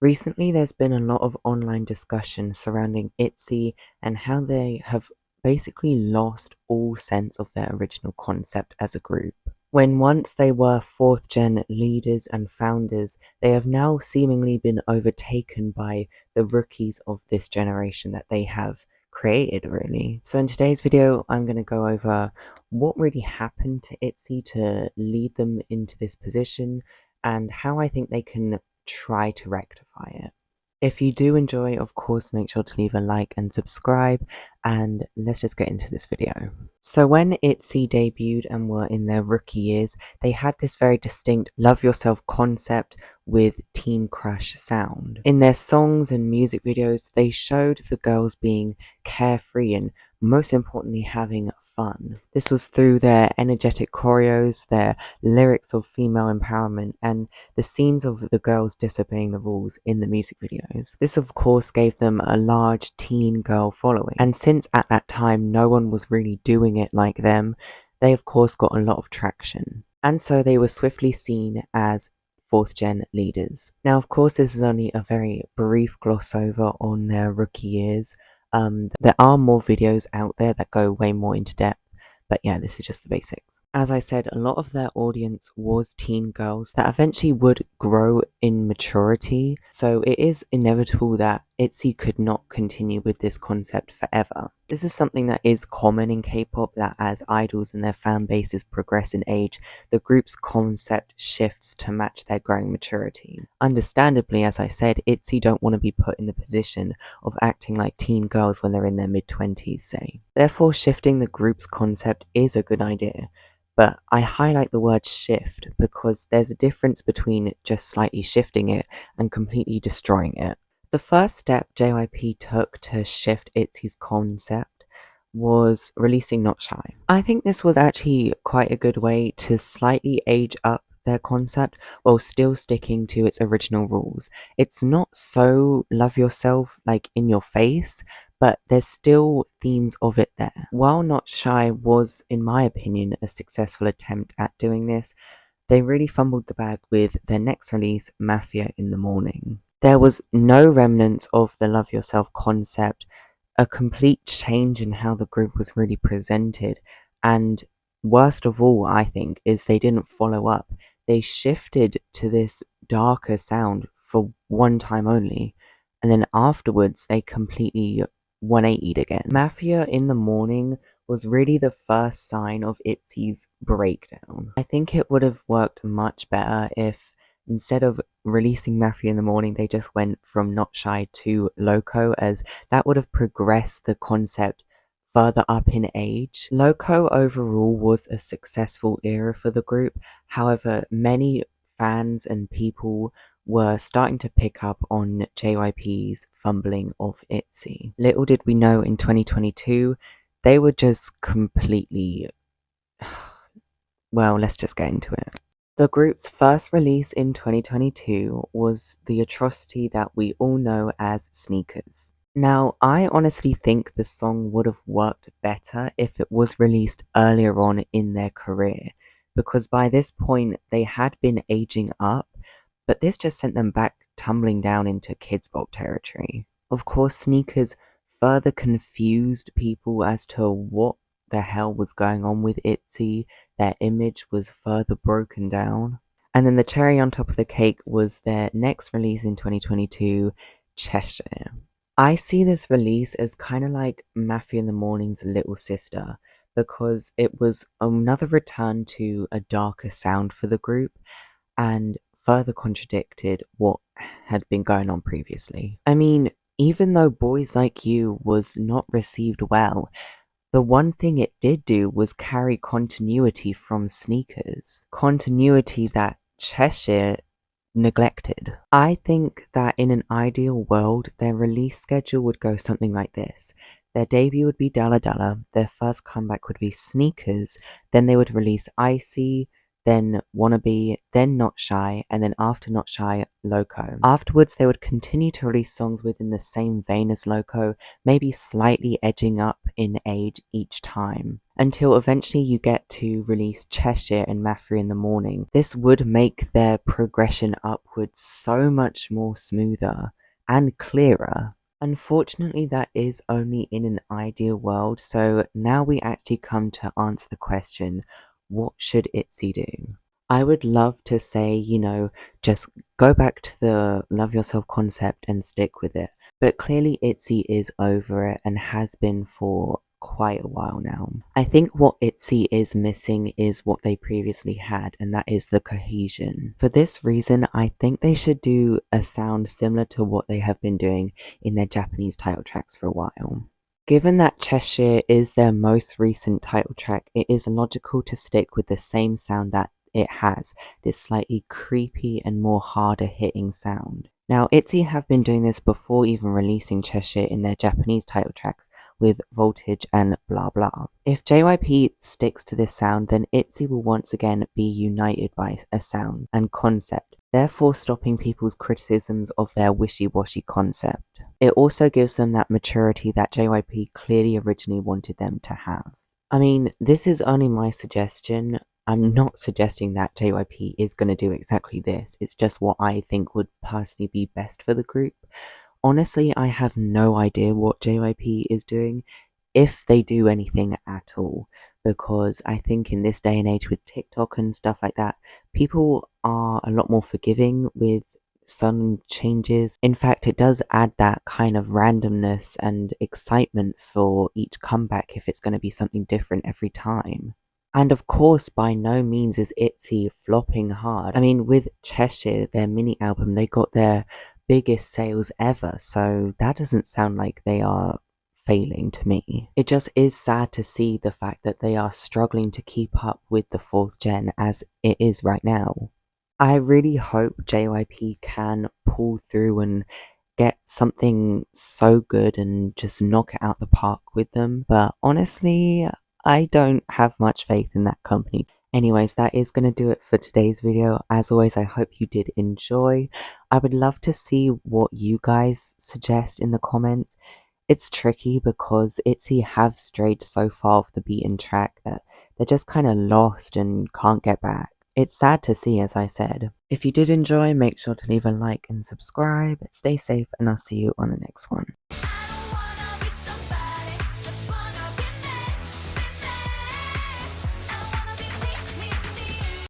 Recently, there's been a lot of online discussion surrounding Itzy and how they have basically lost all sense of their original concept as a group. When once they were fourth gen leaders and founders, they have now seemingly been overtaken by the rookies of this generation that they have created, really. So, in today's video, I'm going to go over what really happened to Itzy to lead them into this position and how I think they can try to rectify it. If you do enjoy, of course, make sure to leave a like and subscribe, and let's just get into this video. So when Itzy debuted and were in their rookie years, they had this very distinct love yourself concept with teen crush sound. In their songs and music videos, they showed the girls being carefree and most importantly having fun. This was through their energetic choreos, their lyrics of female empowerment, and the scenes of the girls disobeying the rules in the music videos. This of course gave them a large teen girl following, and since at that time no one was really doing it like them, they of course got a lot of traction. And so they were swiftly seen as fourth gen leaders. Now of course this is only a very brief gloss over on their rookie years. There are more videos out there that go way more into depth, but yeah, this is just the basics. As I said, a lot of their audience was teen girls that eventually would grow in maturity, so it is inevitable that Itzy could not continue with this concept forever. This is something that is common in K-pop, that as idols and their fan bases progress in age, the group's concept shifts to match their growing maturity. Understandably, as I said, Itzy don't want to be put in the position of acting like teen girls when they're in their mid-20s, say. Therefore, shifting the group's concept is a good idea. But I highlight the word shift because there's a difference between just slightly shifting it and completely destroying it. The first step JYP took to shift Itzy's concept was releasing Not Shy. I think this was actually quite a good way to slightly age up their concept while still sticking to its original rules. It's not so love yourself like in your face, but there's still themes of it there. While Not Shy was, in my opinion, a successful attempt at doing this, they really fumbled the bag with their next release, Mafia in the Morning. There was no remnants of the love yourself concept, a complete change in how the group was really presented, and worst of all, I think, is they didn't follow up. They shifted to this darker sound for one time only, and then afterwards they completely 180'd again. Mafia in the Morning was really the first sign of Itzy's breakdown. I think it would have worked much better if instead of releasing Mafia in the Morning, they just went from Not Shy to Loco, as that would have progressed the concept further up in age. Loco overall was a successful era for the group, however, many fans and people were starting to pick up on JYP's fumbling of Itzy. Little did we know in 2022, they were just completely... well, let's just get into it. The group's first release in 2022 was the atrocity that we all know as Sneakers. Now, I honestly think the song would have worked better if it was released earlier on in their career, because by this point they had been aging up, but this just sent them back tumbling down into Kids Bop territory. Of course, Sneakers further confused people as to what the hell was going on with Itzy. Their image was further broken down. And then the cherry on top of the cake was their next release in 2022, Cheshire. I see this release as kind of like Mafia in the Morning's little sister, because it was another return to a darker sound for the group and further contradicted what had been going on previously. I mean, even though Boys Like You was not received well, the one thing it did do was carry continuity from Sneakers. Continuity that Cheshire neglected. I think that in an ideal world, their release schedule would go something like this. Their debut would be Dalla Dalla, their first comeback would be Sneakers, then they would release Icy, then Wannabe, then Not Shy, and then after Not Shy, Loco. Afterwards, they would continue to release songs within the same vein as Loco, maybe slightly edging up in age each time, until eventually you get to release Cheshire and Mafia in the Morning. This would make their progression upwards so much more smoother and clearer. Unfortunately, that is only in an ideal world, so now we actually come to answer the question, what should Itzy do? I would love to say, just go back to the love yourself concept and stick with it. But clearly Itzy is over it and has been for quite a while now. I think what Itzy is missing is what they previously had, and that is the cohesion. For this reason, I think they should do a sound similar to what they have been doing in their Japanese title tracks for a while. Given that Cheshire is their most recent title track, it is logical to stick with the same sound that it has, this slightly creepy and more harder hitting sound. Now, Itzy have been doing this before even releasing Cheshire in their Japanese title tracks with Voltage and Blah Blah. If JYP sticks to this sound, then Itzy will once again be united by a sound and concept, therefore stopping people's criticisms of their wishy-washy concept. It also gives them that maturity that JYP clearly originally wanted them to have. I mean, this is only my suggestion. I'm not suggesting that JYP is going to do exactly this. It's just what I think would personally be best for the group. Honestly, I have no idea what JYP is doing, if they do anything at all, because I think in this day and age with TikTok and stuff like that, people are a lot more forgiving with sudden changes. In fact, it does add that kind of randomness and excitement for each comeback if it's going to be something different every time. And of course, by no means is Itzy flopping hard. I mean, with Cheshire, their mini album, they got their biggest sales ever, so that doesn't sound like they are failing to me. It just is sad to see the fact that they are struggling to keep up with the 4th gen as it is right now. I really hope JYP can pull through and get something so good and just knock it out the park with them, but honestly, I don't have much faith in that company. Anyways, that is going to do it for today's video. As always, I hope you did enjoy. I would love to see what you guys suggest in the comments. It's tricky because Itzy have strayed so far off the beaten track that they're just kind of lost and can't get back. It's sad to see, as I said. If you did enjoy, make sure to leave a like and subscribe. Stay safe, and I'll see you on the next one.